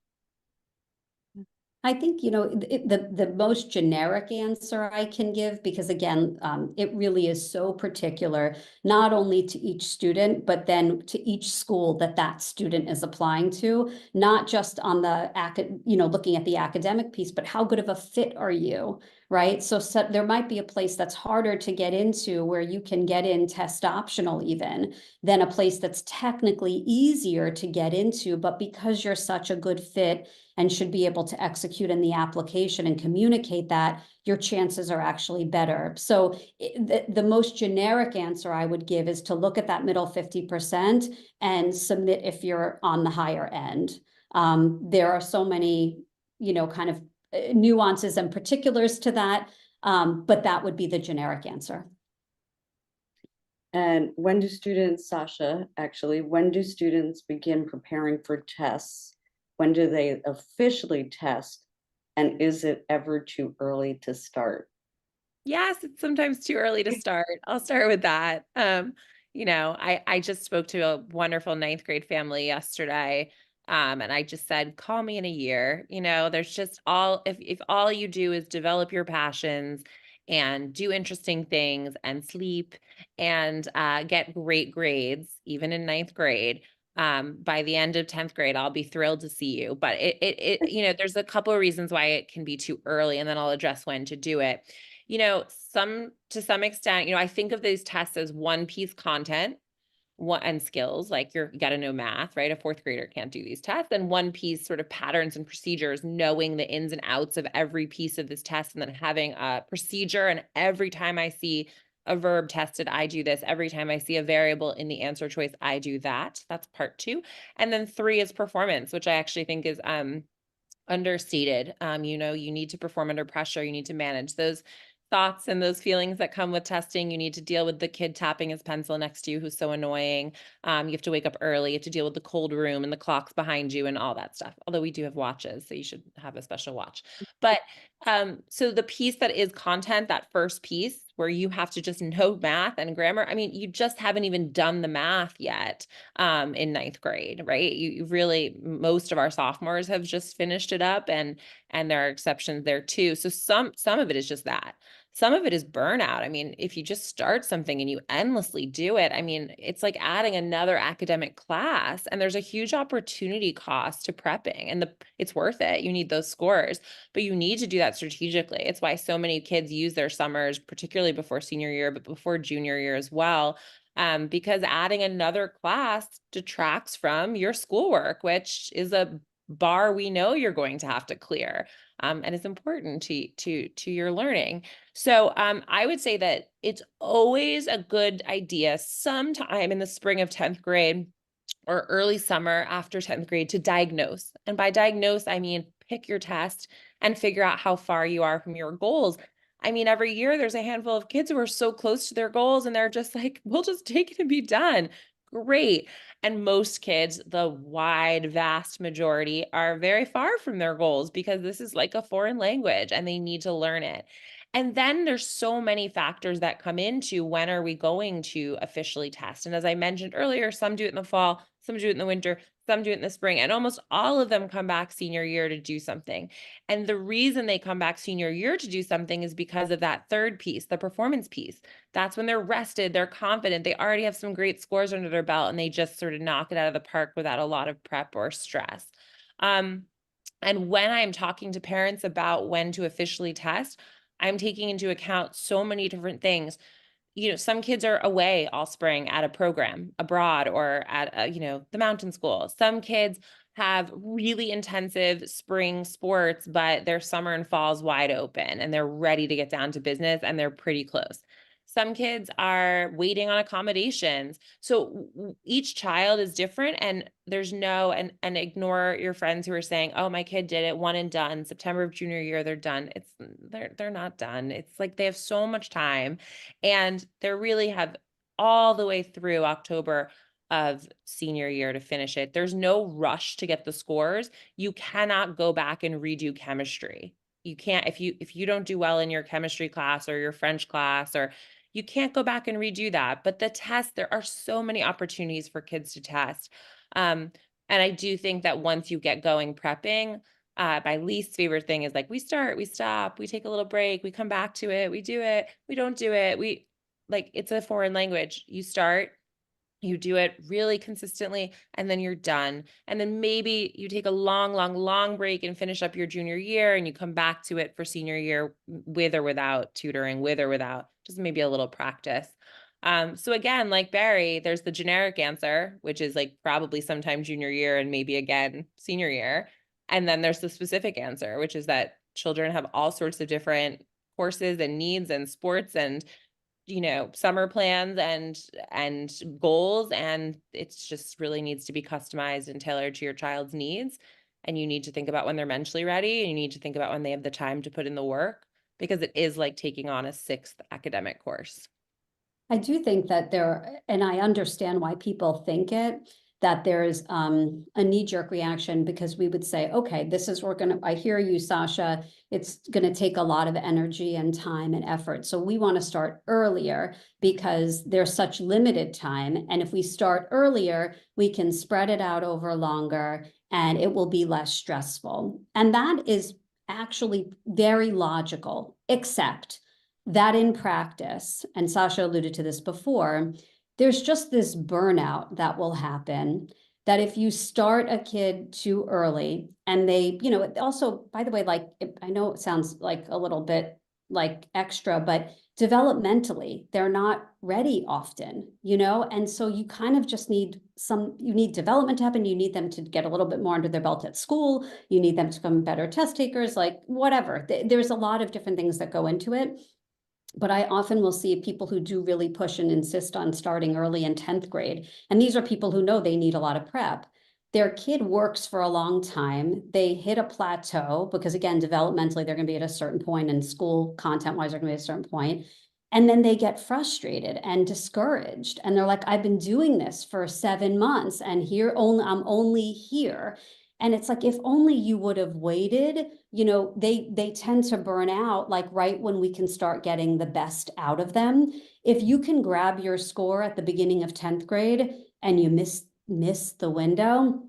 I think, the most generic answer I can give, because again, it really is so particular, not only to each student, but then to each school that student is applying to, not just on the, looking at the academic piece, but how good of a fit are you, right? So there might be a place that's harder to get into where you can get in test optional even, than a place that's technically easier to get into, but because you're such a good fit and should be able to execute in the application and communicate that, your chances are actually better. So the most generic answer I would give is to look at that middle 50% and submit if you're on the higher end. There are so many, kind of nuances and particulars to that, but that would be the generic answer. And when do students, Sasha, when do students begin preparing for tests? When do they officially test? And is it ever too early to start? Yes, it's sometimes too early to start. I'll start with that. I just spoke to a wonderful 9th grade family yesterday. And I just said, call me in a year. There's just if all you do is develop your passions and do interesting things and sleep and get great grades, even in 9th grade, by the end of 10th grade, I'll be thrilled to see you. But there's a couple of reasons why it can be too early, and then I'll address when to do it. To some extent, I think of these tests as one piece content and skills, like you got to know math, right? A 4th grader can't do these tests. And one piece sort of patterns and procedures, knowing the ins and outs of every piece of this test, and then having a procedure. And every time I see a verb tested, I do this. Every time I see a variable in the answer choice, I do that. That's part 2. And then 3 is performance, which I actually think is understated. You need to perform under pressure. You need to manage those thoughts and those feelings that come with testing. You need to deal with the kid tapping his pencil next to you who's so annoying. You have to wake up early. You have to deal with the cold room and the clocks behind you and all that stuff. Although we do have watches, so you should have a special watch. But so the piece that is content, that first piece where you have to just know math and grammar, you just haven't even done the math yet in 9th grade, right? You really, most of our sophomores have just finished it up, and there are exceptions there too. So some of it is just that. Some of it is burnout. If you just start something and you endlessly do it, it's like adding another academic class, and there's a huge opportunity cost to prepping, and it's worth it. You need those scores, but you need to do that strategically. It's why so many kids use their summers, particularly before senior year, but before junior year as well, because adding another class detracts from your schoolwork, which is a bar we know you're going to have to clear. And it's important to your learning. So I would say that it's always a good idea sometime in the spring of 10th grade or early summer after 10th grade to diagnose. And by diagnose, I mean pick your test and figure out how far you are from your goals. I mean, every year there's a handful of kids who are so close to their goals and they're just like, we'll just take it and be done. Great. And most kids, the wide, vast majority, are very far from their goals because this is like a foreign language and they need to learn it. And then there's so many factors that come into when are we going to officially test. And as I mentioned earlier, some do it in the fall, some do it in the winter, some do it in the spring, and almost all of them come back senior year to do something. And the reason they come back senior year to do something is because of that third piece, the performance piece. That's when they're rested, they're confident, they already have some great scores under their belt, and they just sort of knock it out of the park without a lot of prep or stress. And when I'm talking to parents about when to officially test, I'm taking into account so many different things. You know, some kids are away all spring at a program abroad or at the mountain school. Some kids have really intensive spring sports, but their summer and fall is wide open and they're ready to get down to business and they're pretty close. Some kids are waiting on accommodations. So each child is different, and there's no, and ignore your friends who are saying, oh, my kid did it, one and done, September of junior year, they're done. They're not done. It's like they have so much time, and they really have all the way through October of senior year to finish it. There's no rush to get the scores. You cannot go back and redo chemistry. You can't, if you don't do well in your chemistry class or your French class, or you can't go back and redo that. But the test, there are so many opportunities for kids to test. And I do think that once you get going prepping, my least favorite thing is like, we start, we stop, we take a little break, we come back to it, we do it, we don't do it. It's a foreign language. You start, you do it really consistently, and then you're done. And then maybe you take a long break and finish up your junior year, and you come back to it for senior year with or without tutoring, with or without, just maybe a little practice. So again, like Bari, there's the generic answer, which is like probably sometime junior year and maybe again senior year. And then there's the specific answer, which is that children have all sorts of different courses and needs and sports and summer plans and goals, and it's just really needs to be customized and tailored to your child's needs. And you need to think about when they're mentally ready, and you need to think about when they have the time to put in the work, because it is like taking on a sixth academic course. I do think that and I understand why people think it, that there's a knee-jerk reaction, because we would say, okay, I hear you, Sasha, it's gonna take a lot of energy and time and effort. So we wanna start earlier because there's such limited time. And if we start earlier, we can spread it out over longer and it will be less stressful. And that is actually very logical, except that in practice, and Sasha alluded to this before, there's just this burnout that will happen, that if you start a kid too early and they, also, by the way, I know it sounds like a little bit like extra, but developmentally, they're not ready often, and so you kind of just need you need development to happen. You need them to get a little bit more under their belt at school. You need them to become better test takers, like whatever. There's a lot of different things that go into it. But I often will see people who do really push and insist on starting early in 10th grade. And these are people who know they need a lot of prep. Their kid works for a long time. They hit a plateau because, again, developmentally, they're going to be at a certain point, and school content-wise, they're going to be at a certain point. And then they get frustrated and discouraged. And they're like, I've been doing this for 7 months and I'm only here. And it's like, if only you would have waited, they tend to burn out like right when we can start getting the best out of them. If you can grab your score at the beginning of 10th grade and you miss the window,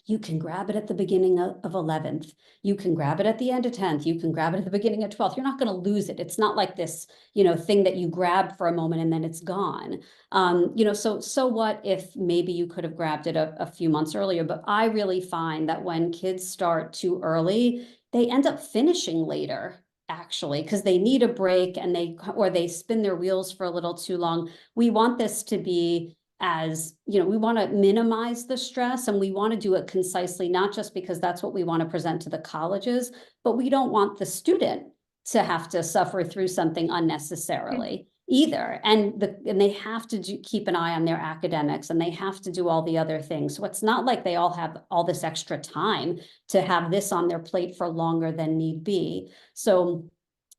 you can grab it at the beginning of 11th. You can grab it at the end of 10th. You can grab it at the beginning of 12th. You're not going to lose it. It's not like this, thing that you grab for a moment and then it's gone. So what if maybe you could have grabbed it a few months earlier? But I really find that when kids start too early, they end up finishing later. actually, because they need a break and they spin their wheels for a little too long. We want this to be we want to minimize the stress, and we want to do it concisely, not just because that's what we want to present to the colleges, but we don't want the student to have to suffer through something unnecessarily either. And they have to keep an eye on their academics, and they have to do all the other things. So it's not like they all have all this extra time to have this on their plate for longer than need be. So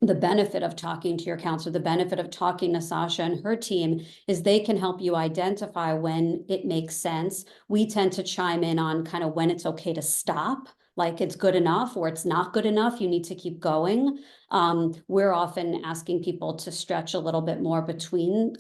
the benefit of talking to your counselor, the benefit of talking to Sasha and her team, is they can help you identify when it makes sense. We tend to chime in on kind of when it's okay to stop, like it's good enough or it's not good enough, you need to keep going. We're often asking people to stretch a little bit more between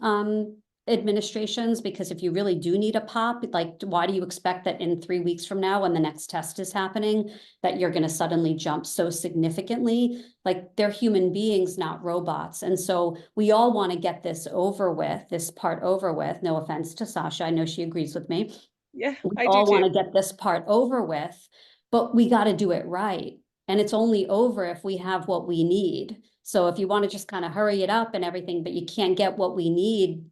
administrations, because if you really do need a pop, like, why do you expect that in 3 weeks from now, when the next test is happening, that you're going to suddenly jump so significantly? Like, they're human beings, not robots. And so we all want to get this part over with. No offense to Sasha, I know she agrees with me. Yeah, We I do all want too. to get this part over with, but we got to do it right. And it's only over if we have what we need. So if you want to just kind of hurry it up and everything, but you can't get what we need,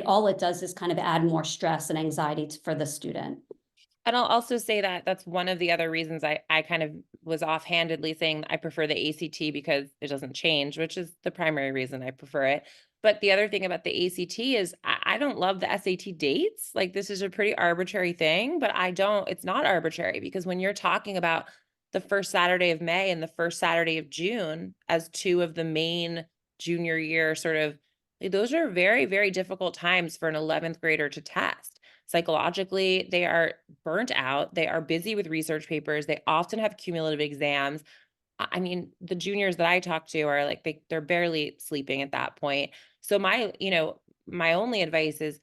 all it does is kind of add more stress and anxiety for the student. And I'll also say that that's one of the other reasons I kind of was offhandedly saying I prefer the ACT, because it doesn't change, which is the primary reason I prefer it. But the other thing about the ACT is I don't love the SAT dates. Like, this is a pretty arbitrary thing, but it's not arbitrary, because when you're talking about the first Saturday of May and the first Saturday of June as two of the main junior year those are very, very difficult times for an 11th grader to test. Psychologically, they are burnt out. They are busy with research papers. They often have cumulative exams. I mean, the juniors that I talk to are like, they're barely sleeping at that point. So my only advice is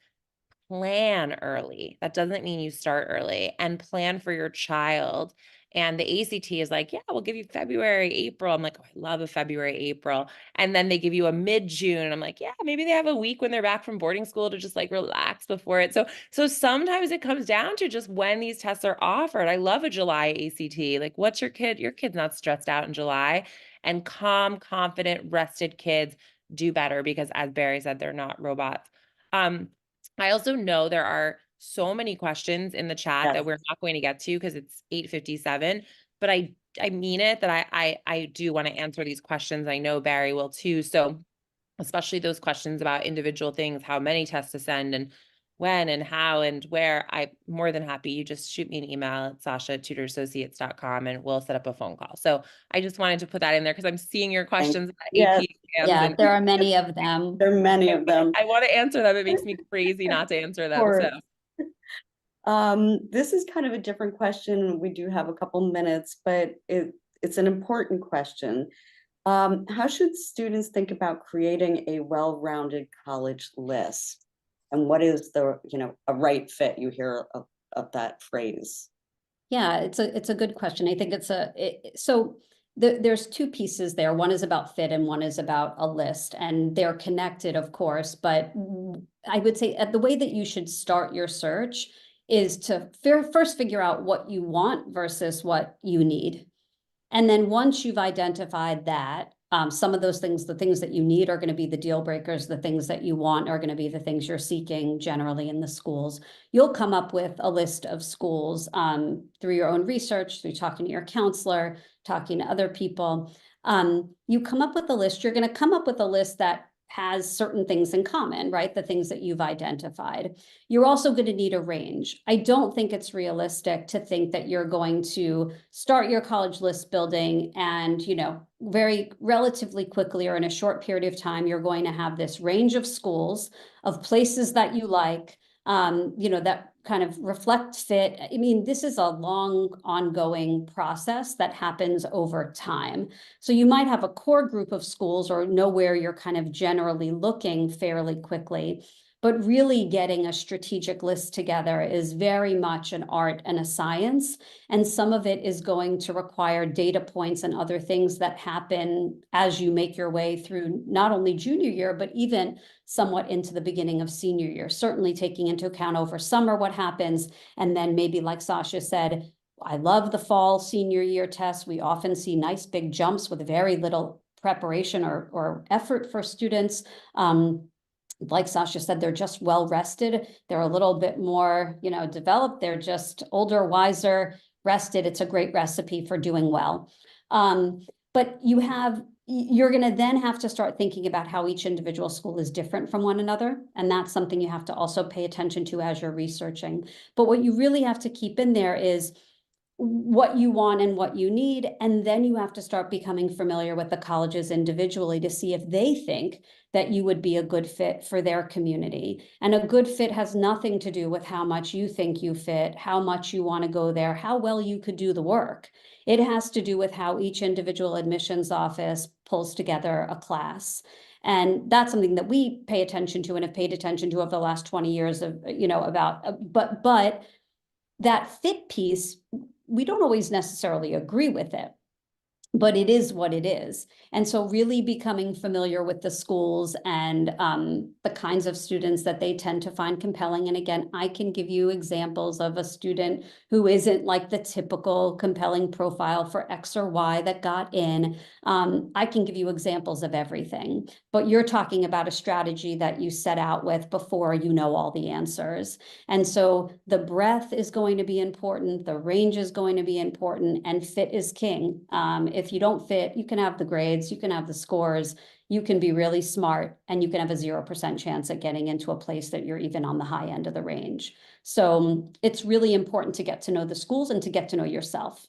plan early. That doesn't mean you start early, and plan for your child. And the ACT is like, yeah, we'll give you February, April. I'm like, oh, I love a February, April. And then they give you a mid-June. And I'm like, yeah, maybe they have a week when they're back from boarding school to just like relax before it. So sometimes it comes down to just when these tests are offered. I love a July ACT. Like, what's your kid's not stressed out in July. And calm, confident, rested kids do better, because as Bari said, they're not robots. I also know there are so many questions in the chat that we're not going to get to because it's 8:57, but I mean it, that I do want to answer these questions. I know Bari will too. So especially those questions about individual things, how many tests to send and when and how and where, I'm more than happy. You just shoot me an email at sasha@tutораssociates.com and we'll set up a phone call. So I just wanted to put that in there because I'm seeing your questions about AP exams. Yeah, there are many of them. There are many of them. I want to answer them. It makes me crazy not to answer them. So this is kind of a different question. We do have a couple minutes, but it's an important question. How should students think about creating a well-rounded college list? And what is a right fit? You hear of that phrase. Yeah, it's a good question. I think there's two pieces there. One is about fit and one is about a list, and they're connected, of course. But I would say the way that you should start your search is to first figure out what you want versus what you need. And then once you've identified that, some of those things, the things that you need are going to be the deal breakers. The things that you want are going to be the things you're seeking generally in the schools. You'll come up with a list of schools through your own research, through talking to your counselor, talking to other people. You come up with a list. You're going to come up with a list that has certain things in common, right? The things that you've identified. You're also going to need a range. I don't think it's realistic to think that you're going to start your college list building and, very relatively quickly or in a short period of time, you're going to have this range of schools, of places that you like, that kind of reflect fit. I mean, this is a long ongoing process that happens over time. So you might have a core group of schools or know where you're kind of generally looking fairly quickly, but really getting a strategic list together is very much an art and a science. And some of it is going to require data points and other things that happen as you make your way through not only junior year, but even somewhat into the beginning of senior year, certainly taking into account over summer what happens. And then maybe, like Sasha said, I love the fall senior year tests. We often see nice big jumps with very little preparation or effort for students. Like Sasha said, they're just well rested. They're a little bit more, developed. They're just older, wiser, rested. It's a great recipe for doing well. But you're going to then have to start thinking about how each individual school is different from one another. And that's something you have to also pay attention to as you're researching. But what you really have to keep in there is what you want and what you need. And then you have to start becoming familiar with the colleges individually to see if they think that you would be a good fit for their community. And a good fit has nothing to do with how much you think you fit, how much you want to go there, how well you could do the work. It has to do with how each individual admissions office pulls together a class. And that's something that we pay attention to and have paid attention to over the last 20 years of, but that fit piece, we don't always necessarily agree with it, but it is what it is. And so really becoming familiar with the schools and the kinds of students that they tend to find compelling. And again, I can give you examples of a student who isn't like the typical compelling profile for X or Y that got in. I can give you examples of everything, but you're talking about a strategy that you set out with before you know all the answers. And so the breadth is going to be important, the range is going to be important, and fit is king. If you don't fit, you can have the grades, you can have the scores, you can be really smart, and you can have a 0% chance at getting into a place that you're even on the high end of the range. So it's really important to get to know the schools and to get to know yourself.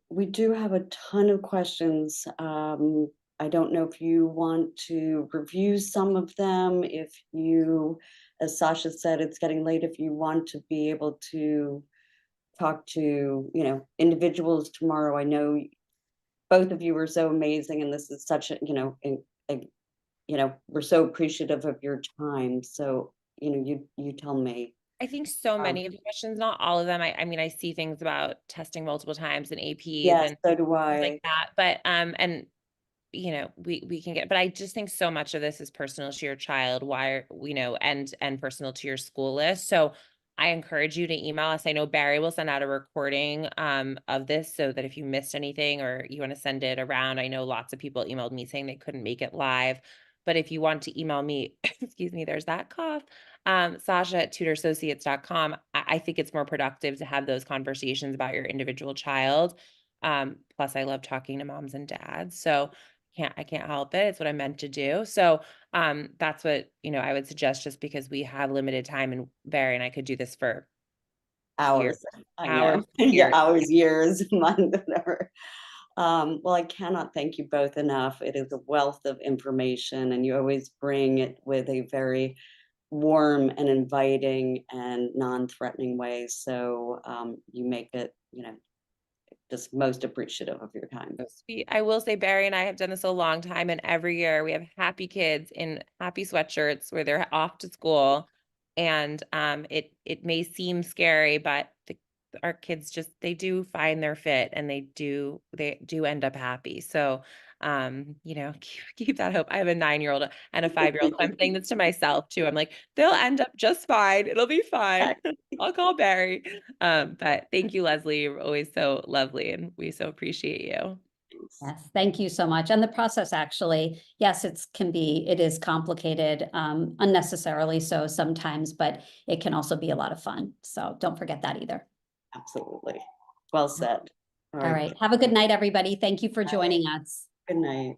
We do have a ton of questions. I don't know if you want to review some of them. If you, as Sasha said, it's getting late. If you want to be able to talk to, individuals tomorrow. I know both of you are so amazing, and this is such a, we're so appreciative of your time. So, you tell me. I think so many of the questions, not all of them. I mean, I see things about testing multiple times and APs Yes, and so do things I. like that. But and we can get, but I just think so much of this is personal to your child, and personal to your school list. So I encourage you to email us. I know Barry will send out a recording of this so that if you missed anything or you want to send it around, I know lots of people emailed me saying they couldn't make it live. But if you want to email me, excuse me, there's that cough, Sasha at tutораssociates.com. I think it's more productive to have those conversations about your individual child. Plus I love talking to moms and dads. So I can't help it. It's what I meant to do. So that's what, I would suggest, just because we have limited time, and Barry and I could do this for Hours. years, I hours, know. Yeah, years. hours, years, months, whatever. Well, I cannot thank you both enough. It is a wealth of information, and you always bring it with a very warm and inviting and non-threatening way. So you make it, just most appreciative of your time. So sweet. I will say Barry and I have done this a long time, and every year we have happy kids in happy sweatshirts where they're off to school. And it may seem scary, but our kids they do find their fit, and they do end up happy. So keep that hope. I have a 9-year-old and a 5-year-old. So I'm saying this to myself too. I'm like, they'll end up just fine. It'll be fine. I'll call Barry. But thank you, Leslie. You're always so lovely, and we so appreciate you. Yes, thank you so much. And the process actually, yes, it is complicated, unnecessarily so sometimes, but it can also be a lot of fun. So don't forget that either. Absolutely. Well said. All right. Have a good night, everybody. Thank you for joining us. Good night.